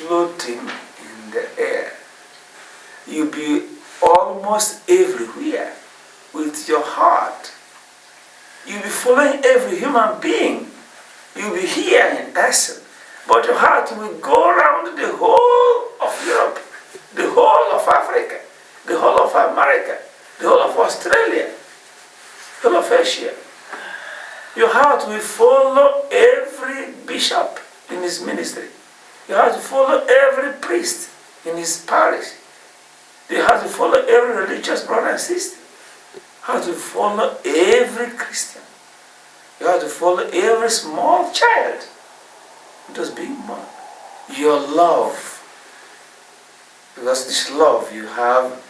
floating in the air. You'll be almost everywhere with your heart. You'll be following every human being. You'll be here in person, but your heart will go around the whole of Europe, the whole of Africa, the whole of America, the whole of Australia, the whole of Asia. Your heart will follow every bishop in his ministry. You have to follow every priest in his parish. You have to follow every religious brother and sister. You have to follow every Christian. You have to follow every small child just being born. Your love, because this love you have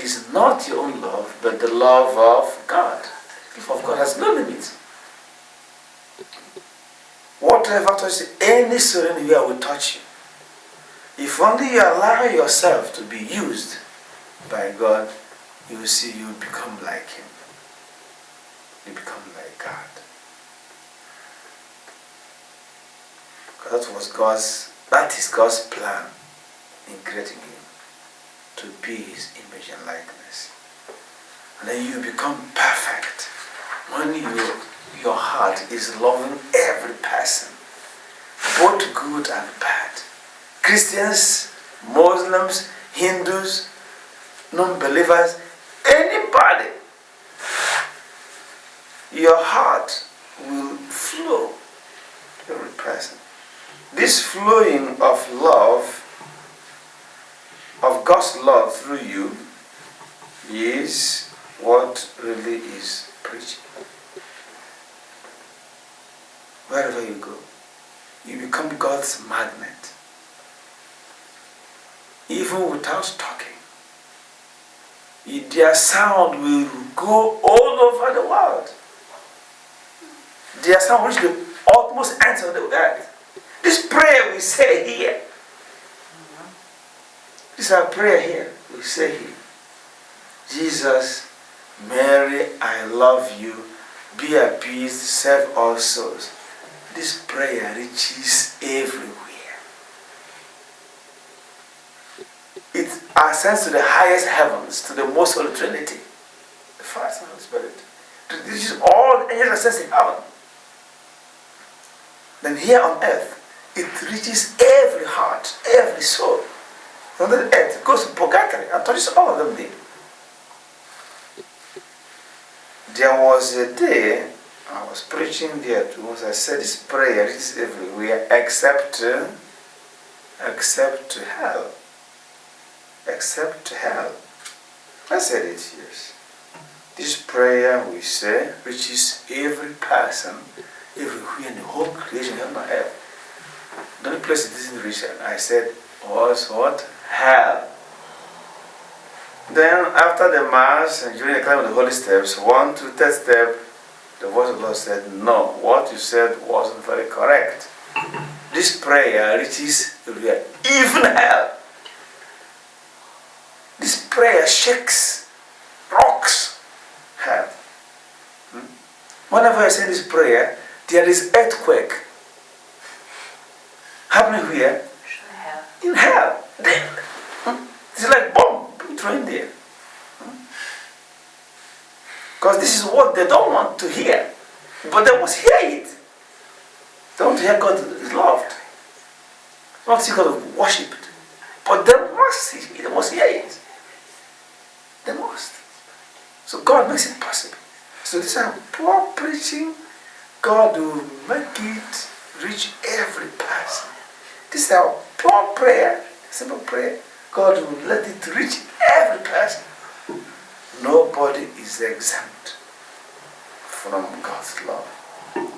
is not your own love, but the love of God. The love of God has no limits. Whatever touches any soul anywhere will touch you. If only you allow yourself to be used by God, you will see you become like Him. You become like God. That is God's plan in creating you, to be His image and likeness. And then you become perfect when your heart is loving every person, both good and bad. Christians, Muslims, Hindus, non-believers, anybody. Your heart will flow to every person. This flowing of love, of God's love through you, is what really is preaching. Wherever you go, you become God's magnet. Even without talking, their sound will go all over the world. Their sound will reach the utmost ends of the earth. This prayer we say here, this is our prayer here, we say here, Jesus, Mary, I love you, be appeased, serve all souls. This prayer reaches everywhere. It ascends to the highest heavens, to the most holy Trinity, the Father, Son, and Holy Spirit. It reaches all the angels ascends in heaven. Then here on earth, it reaches every heart, every soul. On the earth, it goes to purgatory and touches all of them there. There was a day I was preaching there too. I said this prayer is everywhere except to hell. Except to hell. I said it, yes. This prayer we say reaches every person, everywhere in the whole creation, heaven and earth. The only place it isn't reached, I said, was what? Hell. Then after the Mass and during the climb of the Holy Steps, 1 to 3rd step, the voice of the Lord said, no, what you said wasn't very correct. This prayer reaches everywhere, even hell. This prayer shakes, rocks hell. Whenever I say this prayer, there is earthquake happening here. In hell. It's like bomb thrown there. Because this is what they don't want to hear. But they must hear it. They want to hear God is loved. They want to see God worshipped. But they must see it. They must hear it. They must. So God makes it possible. So this is how poor preaching, God will make it reach every person. This is our poor prayer, simple prayer. God will let it reach every person. Nobody is exempt from God's love.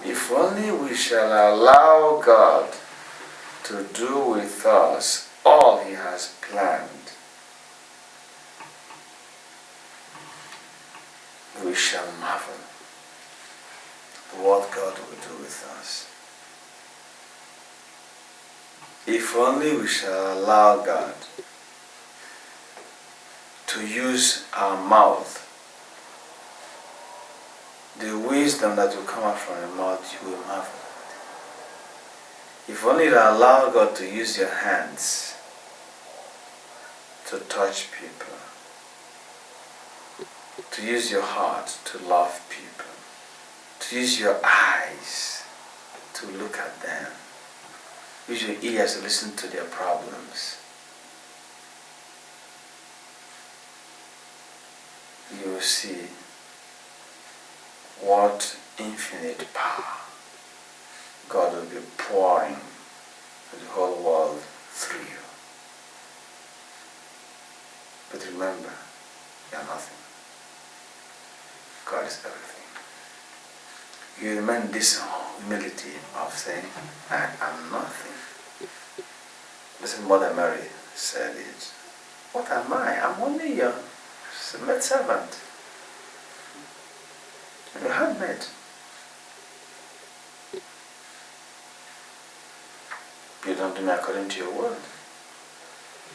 If only we shall allow God to do with us all He has planned, we shall marvel what God will do with us. If only we shall allow God to use our mouth, the wisdom that will come out from your mouth, you will marvel. If only you allow God to use your hands to touch people, to use your heart to love people, to use your eyes to look at them, use your ears to listen to their problems, you will see what infinite power God will be pouring to the whole world through you. But remember, you are nothing. God is everything. You remain this humility of saying, I am nothing. Listen, Mother Mary said it. What am I? I'm only your maid servant. Your handmaid. You don't do me according to your word.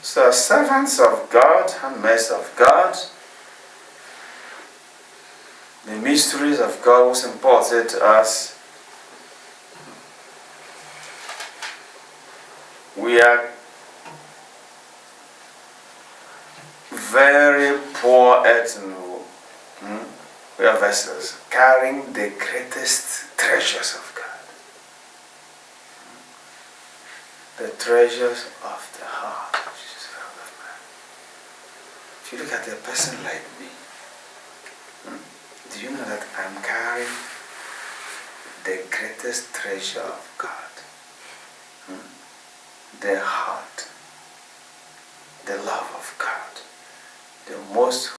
So as servants of God, handmaids of God, the mysteries of God was imparted to us. We are very poor earthen. We are vessels carrying the greatest treasures of God. The treasures of the heart, which is found of man. If you look at a person like me, do you know that I'm carrying the greatest treasure of God? The heart, the love of God, the most